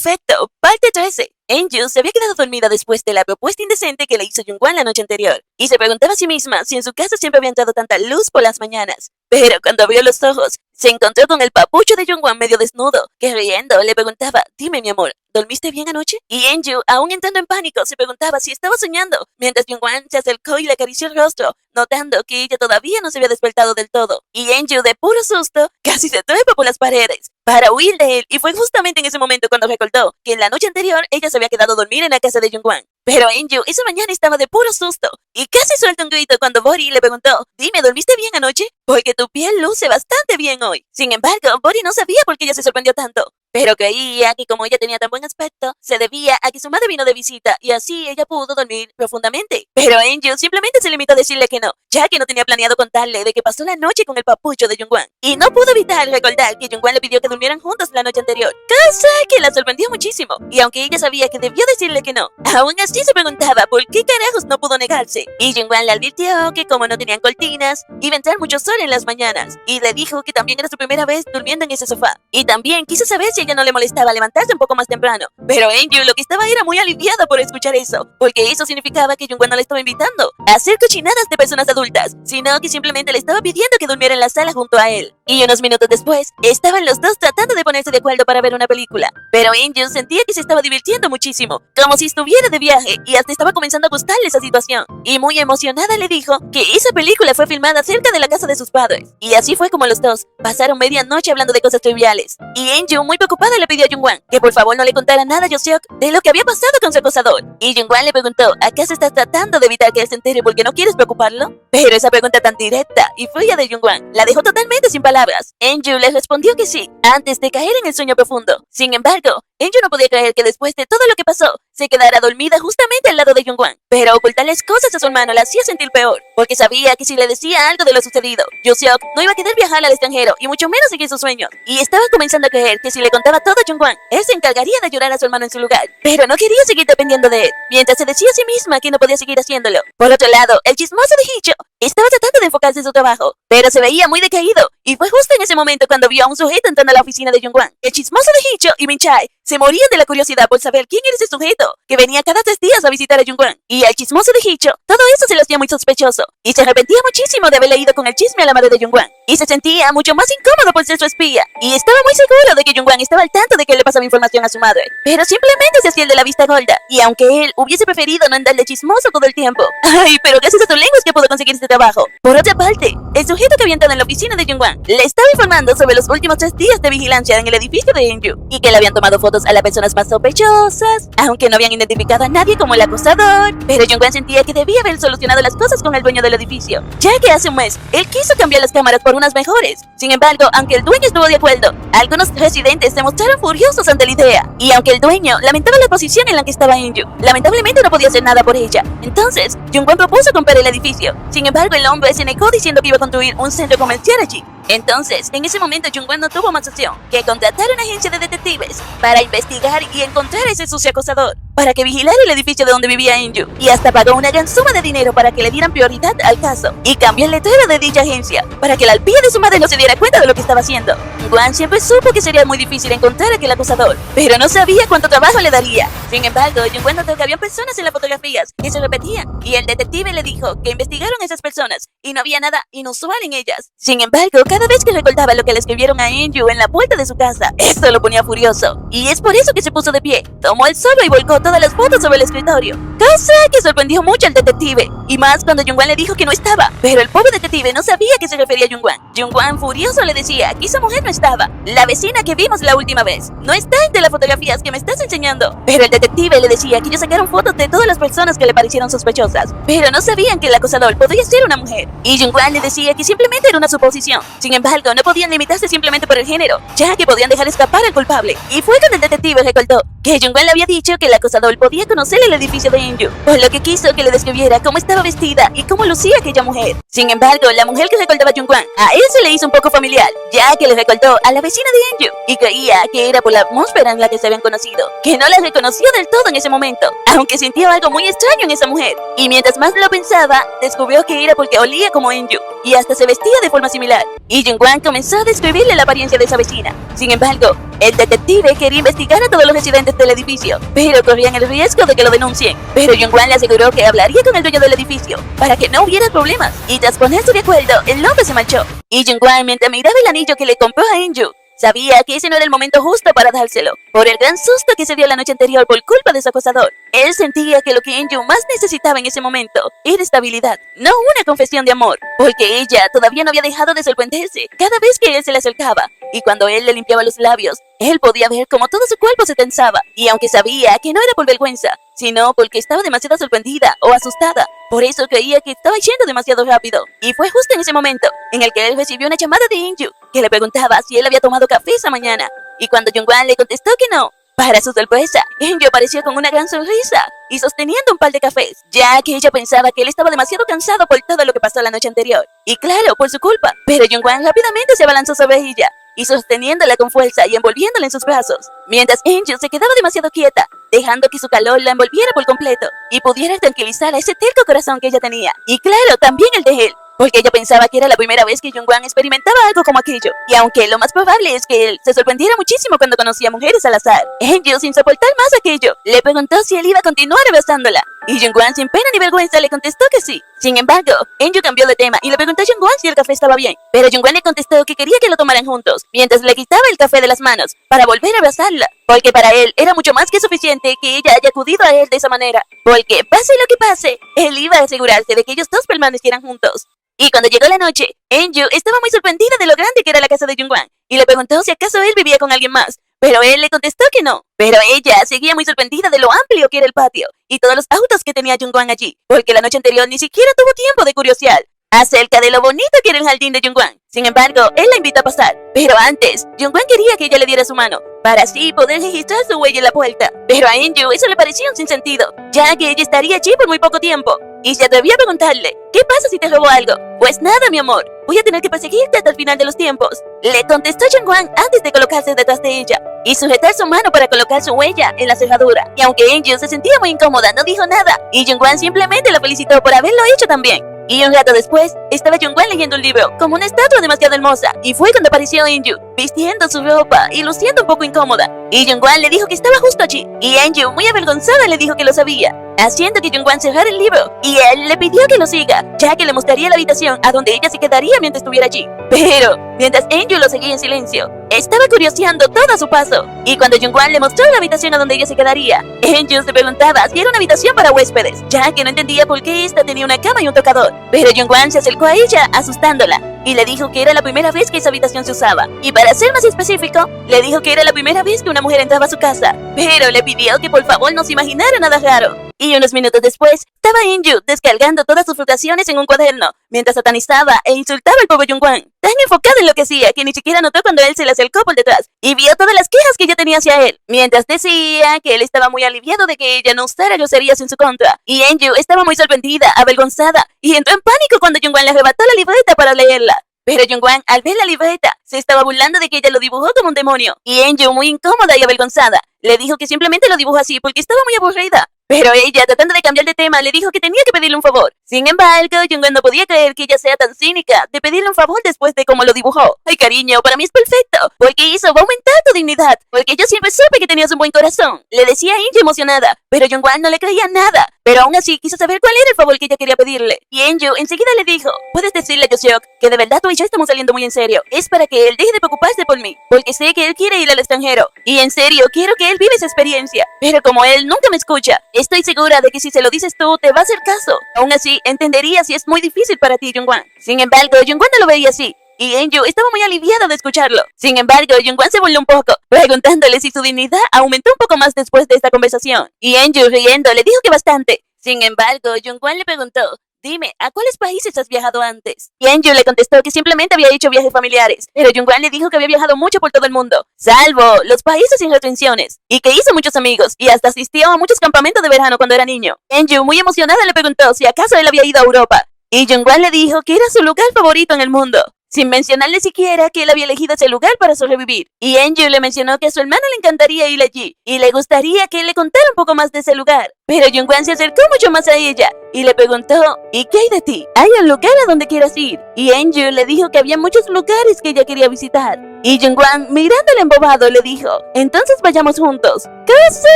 Perfecto. Parte 13. Enju se había quedado dormida después de la propuesta indecente que le hizo Jungwon la noche anterior, y se preguntaba a sí misma si en su casa siempre había entrado tanta luz por las mañanas. Pero cuando abrió los ojos, se encontró con el papucho de Jungwon medio desnudo, que riendo le preguntaba: «Dime, mi amor, ¿dormiste bien anoche?». Y Enju, aún entrando en pánico, se preguntaba si estaba soñando, mientras Jungwon se acercó y le acarició el rostro, notando que ella todavía no se había despertado del todo. Y Enju, de puro susto, casi se trepa por las paredes para huir de él, y fue justamente en ese momento cuando recordó que en la noche anterior ella se había quedado a dormir en la casa de Jungwon. Pero Enju esa mañana estaba de puro susto y casi suelta un grito cuando Bori le preguntó: «Dime, ¿dormiste bien anoche? Porque tu piel luce bastante bien hoy». Sin embargo, Bori no sabía por qué ella se sorprendió tanto, pero creía que como ella tenía tan buen aspecto, se debía a que su madre vino de visita y así ella pudo dormir profundamente. Pero Enju simplemente se limitó a decirle que no, ya que no tenía planeado contarle de que pasó la noche con el papucho de Jungwon. Y no pudo evitar recordar que Jungwon le pidió que durmieran juntos la noche anterior, cosa que la sorprendió muchísimo. Y aunque ella sabía que debió decirle que no, aún así se preguntaba por qué carajos no pudo negarse. Y Jungwon le advirtió que como no tenían cortinas, iba a entrar mucho sol en las mañanas, y le dijo que también era su primera vez durmiendo en ese sofá. Y también quiso saber si ella no le molestaba levantarse un poco más temprano. Pero Enju lo que estaba era muy aliviada por escuchar eso, porque eso significaba que Jungwon no le estaba invitando a hacer cochinadas de personas adultas, sino que simplemente le estaba pidiendo que durmiera en la sala junto a él. Y unos minutos después, estaban los dos tratando de ponerse de acuerdo para ver una película. Pero Enju sentía que se estaba divirtiendo muchísimo, como si estuviera de viaje, y hasta estaba comenzando a gustarle esa situación. Y muy emocionada le dijo que esa película fue filmada cerca de la casa de sus padres. Y así fue como los dos pasaron medianoche hablando de cosas triviales. Y Enju, muy preocupada, le pidió a Jungwon que por favor no le contara nada a Yoseok de lo que había pasado con su acosador. Y Jungwon le preguntó: ¿acaso estás tratando de evitar que él se entere porque no quieres preocuparlo? Pero esa pregunta tan directa y fría de Jungwon la dejó totalmente sin palabras. Enju le respondió que sí, antes de caer en el sueño profundo. Sin embargo, Enju no podía creer que después de todo lo que pasó, se quedara dormida justamente al lado de Jungwon. Pero ocultarles cosas a su hermano la hacía sentir peor, porque sabía que si le decía algo de lo sucedido, Yoseok no iba a querer viajar al extranjero y mucho menos seguir sus sueños. Y estaba comenzando a creer que si le contaba todo a Jungwon, él se encargaría de ayudar a su hermano en su lugar. Pero no quería seguir dependiendo de él, mientras se decía a sí misma que no podía seguir haciéndolo. Por otro lado, el chismoso de Hicho estaba tratando de enfocarse en su trabajo, pero se veía muy decaído, y fue justo en ese momento cuando vio a un sujeto entrando a la oficina de Jungwon. El chismoso de Hicho y Minchae se morían de la curiosidad por saber quién era ese sujeto que venía cada 3 días a visitar a Jungwon. Y al chismoso de Hicho, todo eso se le hacía muy sospechoso, y se arrepentía muchísimo de haberle ido con el chisme a la madre de Jungwon. Y se sentía mucho más incómodo por ser su espía, y estaba muy seguro de que Jungwon estaba al tanto de que le pasaba información a su madre. Pero simplemente se hacía el de la vista gorda, y aunque él hubiese preferido no andarle chismoso todo el tiempo. Ay, pero gracias a su lengua es que pudo conseguir este trabajo. Por otra parte, el sujeto que había entrado en la oficina de Jungwon le estaba informando sobre los últimos 3 días de vigilancia en el edificio de Enju, y que le habían tomado fotos a las personas más sospechosas, aunque no habían identificado a nadie como el acosador. Pero Jungwon sentía que debía haber solucionado las cosas con el dueño del edificio, ya que hace un mes él quiso cambiar las cámaras por unas mejores. Sin embargo, aunque el dueño estuvo de acuerdo, algunos residentes se mostraron furiosos ante la idea, y aunque el dueño lamentaba la posición en la que estaba Enju, lamentablemente no podía hacer nada por ella. Entonces, Jungwon propuso comprar el edificio. Sin embargo, el hombre se negó diciendo que iba a construir un centro comercial allí. Entonces, en ese momento Jungwon no tuvo más opción que contratar una agencia de detectives para investigar y encontrar a ese sucio acosador, para que vigilara el edificio de donde vivía Enju, y hasta pagó una gran suma de dinero para que le dieran prioridad al caso, y cambió el letrero de dicha agencia, para que la alpía de su madre no se diera cuenta de lo que estaba haciendo. Jungwon siempre supo que sería muy difícil encontrar a aquel acosador, pero no sabía cuánto trabajo le daría. Sin embargo, Jungwon notó que había personas en las fotografías que se repetían, y el detective le dijo que investigaron a esas personas, y no había nada inusual en ellas. Sin embargo, cada vez que recordaba lo que le escribieron a Enju en la puerta de su casa, esto lo ponía furioso, y es por eso que se puso de pie, tomó el sobre y volcó todas las fotos sobre el escritorio, cosa que sorprendió mucho al detective, y más cuando Jungwon le dijo que no estaba. Pero el pobre detective no sabía a qué se refería Jungwon. Jungwon furioso le decía que esa mujer no estaba, la vecina que vimos la última vez, no está entre las fotografías que me estás enseñando. Pero el detective le decía que ellos sacaron fotos de todas las personas que le parecieron sospechosas, pero no sabían que el acosador podría ser una mujer. Y Jungwon le decía que simplemente era una suposición. Sin embargo, no podían limitarse simplemente por el género, ya que podían dejar escapar al culpable. Y fue cuando el detective recordó que Jungwon le había dicho que el acosador podía conocer el edificio de Enju, por lo que quiso que le describiera cómo estaba vestida y cómo lucía aquella mujer. Sin embargo, la mujer que recordaba a Jungwon, a él se le hizo un poco familiar, ya que le recordó a la vecina de Enju, y creía que era por la atmósfera en la que se habían conocido, que no la reconoció del todo en ese momento, aunque sintió algo muy extraño en esa mujer. Y mientras más lo pensaba, descubrió que era porque olía como Enju, y hasta se vestía de forma similar. Y Jungwon comenzó a describirle la apariencia de esa vecina. Sin embargo, El detective quería investigar a todos los residentes del edificio, pero corrían el riesgo de que lo denuncien. Pero Jung-Hwan le aseguró que hablaría con el dueño del edificio para que no hubiera problemas. Y tras ponerse de acuerdo, el hombre se marchó. Y Jung-Hwan, mientras miraba el anillo que le compró a Eun-ju, sabía que ese no era el momento justo para dárselo, por el gran susto que se dio la noche anterior por culpa de su acosador. Él sentía que lo que Eun-ju más necesitaba en ese momento era estabilidad, no una confesión de amor, porque ella todavía no había dejado de sorprenderse cada vez que él se le acercaba, y cuando él le limpiaba los labios, él podía ver cómo todo su cuerpo se tensaba, y aunque sabía que no era por vergüenza, sino porque estaba demasiado sorprendida o asustada, por eso creía que estaba yendo demasiado rápido. Y fue justo en ese momento en el que él recibió una llamada de Eun-ju, que le preguntaba si él había tomado café esa mañana, y cuando Jung-Hwan le contestó que no, para su sorpresa, Eun-ju apareció con una gran sonrisa y sosteniendo un par de cafés, ya que ella pensaba que él estaba demasiado cansado por todo lo que pasó la noche anterior. Y claro, por su culpa, pero Jung-Hwan rápidamente se abalanzó sobre ella y sosteniéndola con fuerza y envolviéndola en sus brazos, mientras Eun-ju se quedaba demasiado quieta, dejando que su calor la envolviera por completo y pudiera tranquilizar a ese terco corazón que ella tenía. Y claro, también el de él, porque ella pensaba que era la primera vez que Jung-Hwan experimentaba algo como aquello. Y aunque lo más probable es que él se sorprendiera muchísimo cuando conocía mujeres al azar, Eun-ju, sin soportar más aquello, le preguntó si él iba a continuar abrazándola. Y Jung-Hwan, sin pena ni vergüenza, le contestó que sí. Sin embargo, Eun-ju cambió de tema y le preguntó a Jung-Hwan si el café estaba bien. Pero Jung-Hwan le contestó que quería que lo tomaran juntos, mientras le quitaba el café de las manos para volver a abrazarla. Porque para él era mucho más que suficiente que ella haya acudido a él de esa manera. Porque pase lo que pase, él iba a asegurarse de que ellos dos permanecieran juntos. Y cuando llegó la noche, Eun-ju estaba muy sorprendida de lo grande que era la casa de Jung-Hwan y le preguntó si acaso él vivía con alguien más, pero él le contestó que no. Pero ella seguía muy sorprendida de lo amplio que era el patio y todos los autos que tenía Jung-Hwan allí, porque la noche anterior ni siquiera tuvo tiempo de curiosear acerca de lo bonito que era el jardín de Jung-Hwan. Sin embargo, él la invitó a pasar, pero antes, Jung-Hwan quería que ella le diera su mano, para así poder registrar su huella en la puerta. Pero a Eun-ju eso le parecía un sinsentido, ya que ella estaría allí por muy poco tiempo. Y se atrevió a preguntarle, ¿qué pasa si te robo algo? Pues nada, mi amor, voy a tener que perseguirte hasta el final de los tiempos. Le contestó Jung-Hwan antes de colocarse detrás de ella y sujetar su mano para colocar su huella en la cerradura. Y aunque Eun-ju se sentía muy incómoda, no dijo nada, y Jung-Hwan simplemente la felicitó por haberlo hecho también. Y un rato después, estaba Jung-Hwan leyendo un libro, como una estatua demasiado hermosa, y fue cuando apareció Eun-ju, vistiendo su ropa y luciendo un poco incómoda. Y Jung-Hwan le dijo que estaba justo allí, y Eun-ju, muy avergonzada, le dijo que lo sabía, haciendo que Jung-Hwan cerrara el libro, y él le pidió que lo siga, ya que le mostraría la habitación a donde ella se quedaría mientras estuviera allí. Pero, mientras Eun-ju lo seguía en silencio, estaba curioseando todo a su paso, y cuando Jung-Hwan le mostró la habitación a donde ella se quedaría, Eun-ju se preguntaba si era una habitación para huéspedes, ya que no entendía por qué esta tenía una cama y un tocador. Pero Jung-Hwan se acercó a ella, asustándola, y le dijo que era la primera vez que esa habitación se usaba. Y para ser más específico, le dijo que era la primera vez que una mujer entraba a su casa, pero le pidió que por favor no se imaginara nada raro. Y unos minutos después, estaba Eun-ju descargando todas sus frustraciones en un cuaderno, mientras satanizaba e insultaba al pobre Jung-Hwan, tan enfocado en lo que hacía que ni siquiera notó cuando él se le acercó por detrás y vio todas las quejas que ella tenía hacia él, mientras decía que él estaba muy aliviado de que ella no usara groserías en su contra. Y Eun-ju estaba muy sorprendida, avergonzada, y entró en pánico cuando Jung-Hwan le arrebató la libreta para leerla. Pero Jung-Hwan, al ver la libreta, se estaba burlando de que ella lo dibujó como un demonio. Y Eun-ju, muy incómoda y avergonzada, le dijo que simplemente lo dibujó así porque estaba muy aburrida. Pero ella, tratando de cambiar de tema, le dijo que tenía que pedirle un favor. Sin embargo, Jung-Hwan no podía creer que ella sea tan cínica de pedirle un favor después de cómo lo dibujó. Ay, cariño, para mí es perfecto, porque eso va a aumentar tu dignidad, porque yo siempre supe que tenías un buen corazón, le decía Eun-ju emocionada, pero Jung-Hwan no le creía nada. Pero aún así quiso saber cuál era el favor que ella quería pedirle. Y Eun-ju enseguida le dijo, puedes decirle a Yoseok que de verdad tú y yo estamos saliendo muy en serio. Es para que él deje de preocuparse por mí, porque sé que él quiere ir al extranjero. Y en serio, quiero que él viva esa experiencia. Pero como él nunca me escucha, estoy segura de que si se lo dices tú, te va a hacer caso. Aún así, entendería si es muy difícil para ti, Jung-Hwan. Sin embargo, Jung-Hwan no lo veía así. Y Eun-ju estaba muy aliviada de escucharlo. Sin embargo, Jung-Hwan se burló un poco, preguntándole si su dignidad aumentó un poco más después de esta conversación. Y Eun-ju, riendo, le dijo que bastante. Sin embargo, Jung-Hwan le preguntó, dime, ¿a cuáles países has viajado antes? Y Eun-ju le contestó que simplemente había hecho viajes familiares, pero Jung-Hwan le dijo que había viajado mucho por todo el mundo, salvo los países sin restricciones, y que hizo muchos amigos, y hasta asistió a muchos campamentos de verano cuando era niño. Eun-ju, muy emocionada, le preguntó si acaso él había ido a Europa, y Jung-Hwan le dijo que era su lugar favorito en el mundo. sin mencionarle siquiera que él había elegido ese lugar para sobrevivir. Y Enju le mencionó que a su hermano le encantaría ir allí y le gustaría que él le contara un poco más de ese lugar. Pero Jungwon se acercó mucho más a ella y le preguntó, ¿y qué hay de ti? ¿Hay un lugar a donde quieras ir? Y Enju le dijo que había muchos lugares que ella quería visitar. Y Jungwon, mirándole embobado, le dijo, entonces vayamos juntos. Cosa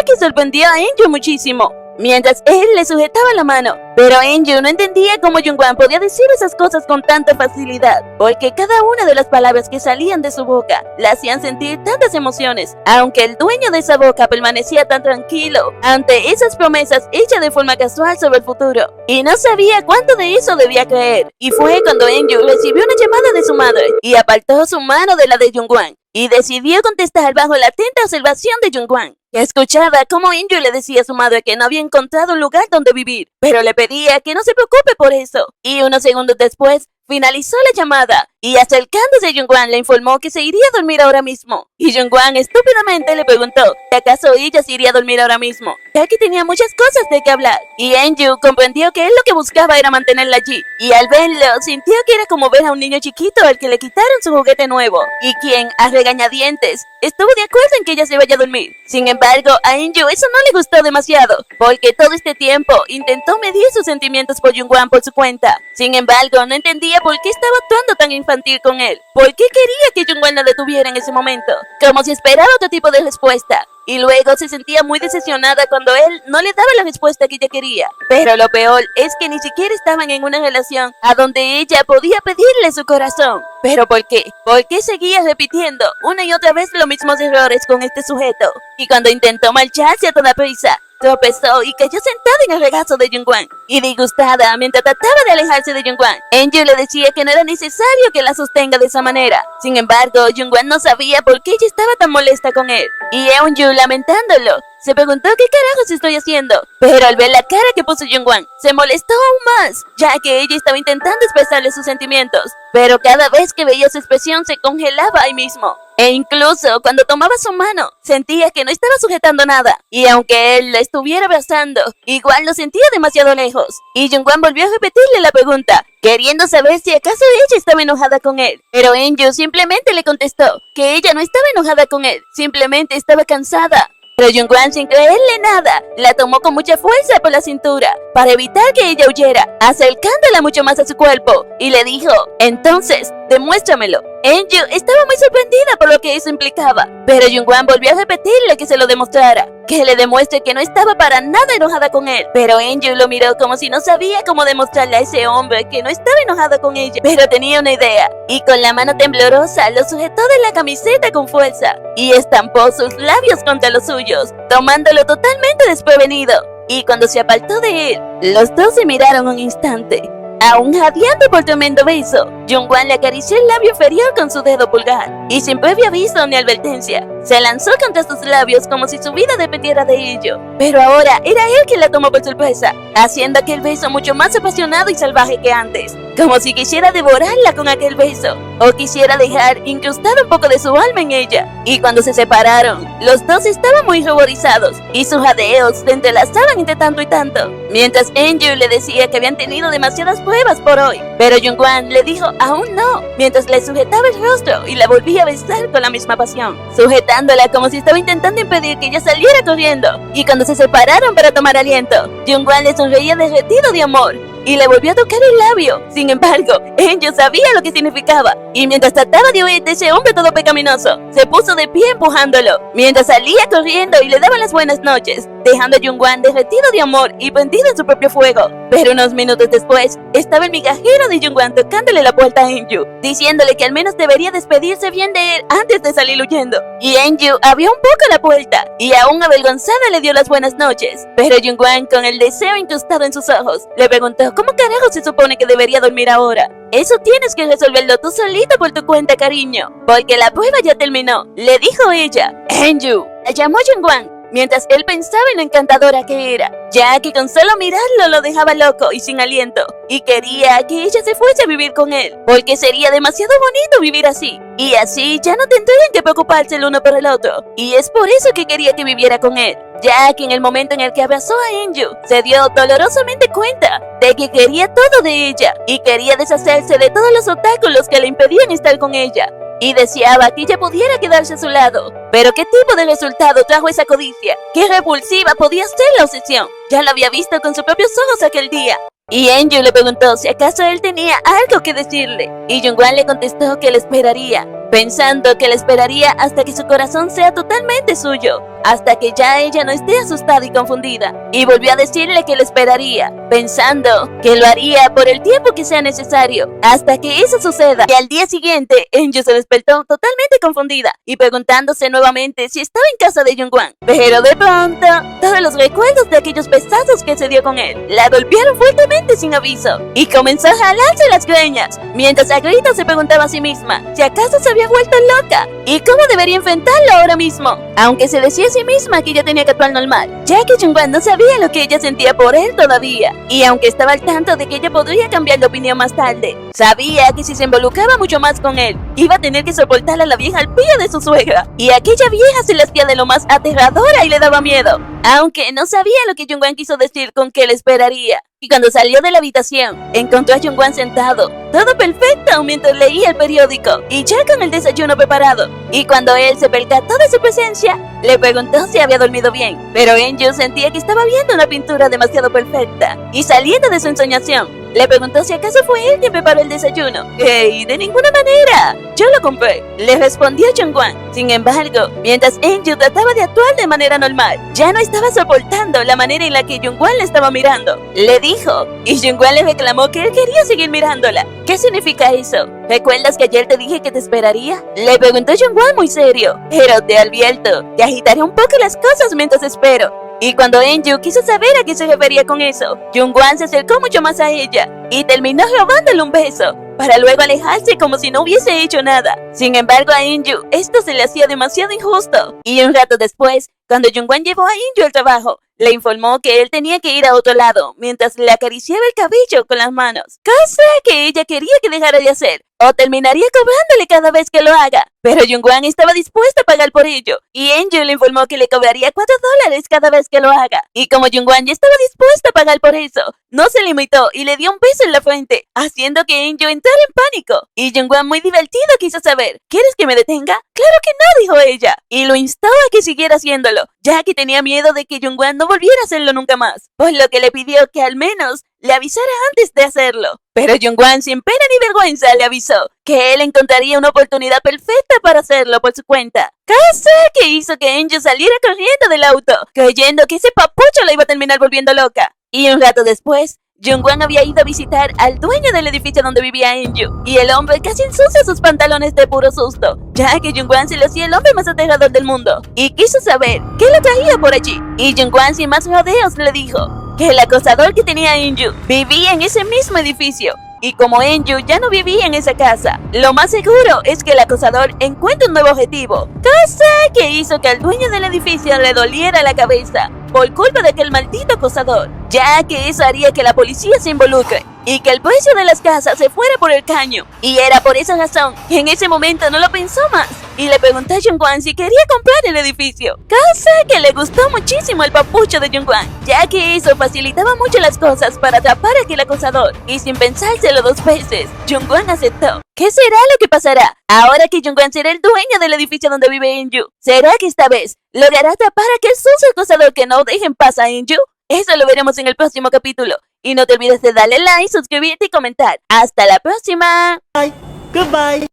que sorprendió a Enju muchísimo, mientras él le sujetaba la mano. Pero Enju no entendía cómo Jungwon podía decir esas cosas con tanta facilidad, porque cada una de las palabras que salían de su boca la hacían sentir tantas emociones, aunque el dueño de esa boca permanecía tan tranquilo ante esas promesas hechas de forma casual sobre el futuro, y no sabía cuánto de eso debía creer. Y fue cuando Enju recibió una llamada de su madre, y apartó su mano de la de Jungwon, y decidió contestar bajo la atenta observación de Jungwon, que escuchaba cómo Enju le decía a su madre que no había encontrado un lugar donde vivir, pero le pedía que no se preocupe por eso. Y unos segundos después, finalizó la llamada y acercándose a Jungwon le informó que se iría a dormir ahora mismo. Y Jungwon estúpidamente le preguntó si acaso ella se iría a dormir ahora mismo, ya que tenía muchas cosas de qué hablar. Y Enju comprendió que él lo que buscaba era mantenerla allí, y al verlo sintió que era como ver a un niño chiquito al que le quitaron su juguete nuevo, y quien, a regañadientes, estuvo de acuerdo en que ella se vaya a dormir. Sin embargo, a Enju eso no le gustó demasiado, porque todo este tiempo intentó medir sus sentimientos por Jungwon por su cuenta. Sin embargo, no entendía por qué estaba actuando tan infantil con él. ¿Por qué quería que Jungwon la detuviera en ese momento? Como si esperaba otro tipo de respuesta. Y luego se sentía muy decepcionada cuando él no le daba la respuesta que ella quería. Pero lo peor es que ni siquiera estaban en una relación a donde ella podía pedirle su corazón. ¿Pero por qué? ¿Por qué seguía repitiendo una y otra vez los mismos errores con este sujeto? Y cuando intentó marcharse a toda prisa, tropezó y cayó sentada en el regazo de Jungwon. Y disgustada, mientras trataba de alejarse de Jungwon, Enju le decía que no era necesario que la sostenga de esa manera. Sin embargo, Jungwon no sabía por qué ella estaba tan molesta con él. Y Enju, lamentándolo, se preguntó qué carajos estoy haciendo. Pero al ver la cara que puso Jungwon, se molestó aún más, ya que ella estaba intentando expresarle sus sentimientos. Pero cada vez que veía su expresión se congelaba ahí mismo. E incluso cuando tomaba su mano, sentía que no estaba sujetando nada. Y aunque él la estuviera abrazando, igual lo sentía demasiado lejos. Y Jungwon volvió a repetirle la pregunta, queriendo saber si acaso ella estaba enojada con él. Pero Enju simplemente le contestó que ella no estaba enojada con él, simplemente estaba cansada. Pero Jungwon, sin creerle nada, la tomó con mucha fuerza por la cintura para evitar que ella huyera, acercándola mucho más a su cuerpo, y le dijo, entonces, demuéstramelo. Enju estaba muy sorprendida por lo que eso implicaba, pero Jungwon volvió a repetirle que se lo demostrara, que le demuestre que no estaba para nada enojada con él. Pero Enju lo miró como si no sabía cómo demostrarle a ese hombre que no estaba enojado con ella, pero tenía una idea, y con la mano temblorosa lo sujetó de la camiseta con fuerza, y estampó sus labios contra los suyos, tomándolo totalmente desprevenido. Y cuando se apartó de él, los dos se miraron un instante. Aún jadeando por tremendo beso, Jungwon le acarició el labio inferior con su dedo pulgar, y sin previo aviso ni advertencia, se lanzó contra sus labios como si su vida dependiera de ello. Pero ahora era él quien la tomó por sorpresa, haciendo aquel beso mucho más apasionado y salvaje que antes, como si quisiera devorarla con aquel beso, o quisiera dejar incrustado un poco de su alma en ella. Y cuando se separaron, los dos estaban muy ruborizados, y sus jadeos se entrelazaban entre tanto y tanto, mientras Enju le decía que habían tenido demasiadas pruebas por hoy. Pero Jungwon le dijo aún no, mientras le sujetaba el rostro y la volvía a besar con la misma pasión, sujetándola como si estaba intentando impedir que ella saliera corriendo. Y cuando se separaron para tomar aliento, Jungwon le sonreía derretido de amor y le volvió a tocar el labio. Sin embargo, Enju sabía lo que significaba, y mientras trataba de huir de ese hombre todo pecaminoso, se puso de pie empujándolo, mientras salía corriendo y le daba las buenas noches, dejando a Jungwon derretido de amor y prendido en su propio fuego. Pero unos minutos después, estaba el migajero de Jungwon tocándole la puerta a Enju, diciéndole que al menos debería despedirse bien de él antes de salir huyendo. Y Enju abrió un poco la puerta, y aún avergonzada le dio las buenas noches. Pero Jungwon, con el deseo incrustado en sus ojos, le preguntó cómo carajo se supone que debería dormir ahora. Eso tienes que resolverlo tú solito por tu cuenta, cariño, porque la prueba ya terminó, le dijo ella. Enju la llamó Jungwon, mientras él pensaba en lo encantadora que era, ya que con solo mirarlo lo dejaba loco y sin aliento, y quería que ella se fuese a vivir con él, porque sería demasiado bonito vivir así, y así ya no tendrían que preocuparse el uno por el otro, y es por eso que quería que viviera con él. ya que en el momento en el que abrazó a Enju, se dio dolorosamente cuenta de que quería todo de ella y quería deshacerse de todos los obstáculos que le impedían estar con ella. Y deseaba que ella pudiera quedarse a su lado. Pero ¿qué tipo de resultado trajo esa codicia? ¿Qué repulsiva podía ser la obsesión? Ya lo había visto con sus propios ojos aquel día. Y Enju le preguntó si acaso él tenía algo que decirle. Y Jungwon le contestó que le esperaría, pensando que le esperaría hasta que su corazón sea totalmente suyo, hasta que ya ella no esté asustada y confundida. Y volvió a decirle que le esperaría, pensando que lo haría por el tiempo que sea necesario, hasta que eso suceda. Y al día siguiente, Enju se despertó totalmente confundida y preguntándose nuevamente si estaba en casa de Jungwon. Pero de pronto, todos los recuerdos de aquellos besazos que se dio con él la golpearon fuertemente sin aviso y comenzó a jalarse las greñas, mientras a gritos se preguntaba a sí misma si acaso se había vuelto loca y cómo debería enfrentarlo ahora mismo, aunque se decía a sí misma que ella tenía que actuar normal, ya que Jungwon no sabía lo que ella sentía por él todavía, y aunque estaba al tanto de que ella podría cambiar de opinión más tarde, sabía que si se involucraba mucho más con él, iba a tener que soportar a la vieja arpía de su suegra, y aquella vieja se le hacía de lo más aterradora y le daba miedo, aunque no sabía lo que Jungwon quiso decir con que le esperaría. Y cuando salió de la habitación, encontró a Jungwon sentado, todo perfecto mientras leía el periódico y ya con el desayuno preparado. Y cuando él se percató de su presencia, le preguntó si había dormido bien. Pero Enju sentía que estaba viendo una pintura demasiado perfecta. Y saliendo de su ensoñación, le preguntó si acaso fue él quien preparó el desayuno. ¡Hey! ¡De ninguna manera! ¡Yo lo compré!, le respondió Jungwon. Sin embargo, mientras Enju trataba de actuar de manera normal, ya no estaba soportando la manera en la que Jungwon le estaba mirando. Le dijo, y Jungwon le reclamó que él quería seguir mirándola. ¿Qué significa eso? ¿Recuerdas que ayer te dije que te esperaría?, le preguntó Jungwon muy serio. Pero te advierto, te agitaré un poco las cosas mientras espero. Y cuando Enju quiso saber a qué se refería con eso, Jungwon se acercó mucho más a ella y terminó robándole un beso, para luego alejarse como si no hubiese hecho nada. Sin embargo, a Enju esto se le hacía demasiado injusto. Y un rato después, cuando Jungwon llevó a Enju al trabajo, le informó que él tenía que ir a otro lado mientras le acariciaba el cabello con las manos, cosa que ella quería que dejara de hacer, o terminaría cobrándole cada vez que lo haga. Pero Jungwon estaba dispuesto a pagar por ello, y Enju le informó que le cobraría $4 cada vez que lo haga. Y como Jungwon ya estaba dispuesto a pagar por eso, no se limitó y le dio un beso en la frente, haciendo que Enju entrara en pánico. Y Jungwon, muy divertido, quiso saber, ¿quieres que me detenga? ¡Claro que no!, dijo ella, y lo instó a que siguiera haciéndolo, ya que tenía miedo de que Jungwon no volviera a hacerlo nunca más, por lo que le pidió que al menos le avisara antes de hacerlo. Pero Jungwon, sin pena ni vergüenza, le avisó que él encontraría una oportunidad perfecta para hacerlo por su cuenta, cosa que hizo que Enju saliera corriendo del auto, creyendo que ese papucho la iba a terminar volviendo loca. Y un rato después, Jungwon había ido a visitar al dueño del edificio donde vivía Enju, y el hombre casi ensucia sus pantalones de puro susto, ya que Jungwon se le hacía el hombre más aterrador del mundo, y quiso saber qué lo traía por allí. Y Jungwon, sin más rodeos, le dijo que el acosador que tenía Enju vivía en ese mismo edificio, y como Enju ya no vivía en esa casa, lo más seguro es que el acosador encuentre un nuevo objetivo, cosa que hizo que al dueño del edificio le doliera la cabeza por culpa de aquel maldito acosador, ya que eso haría que la policía se involucre y que el precio de las casas se fuera por el caño. Y era por esa razón que en ese momento no lo pensó más y le preguntó a Jungwon si quería comprar el edificio, cosa que le gustó muchísimo al papucho de Jungwon, ya que eso facilitaba mucho las cosas para atrapar a aquel acosador. Y sin pensárselo dos veces, Jungwon aceptó. ¿Qué será lo que pasará ahora que Jungwon será el dueño del edificio donde vive Enju? ¿Será que esta vez logrará atrapar a aquel sucio acosador que no deje en paz a Enju? Eso lo veremos en el próximo capítulo. Y no te olvides de darle like, suscribirte y comentar. ¡Hasta la próxima! Bye. Goodbye.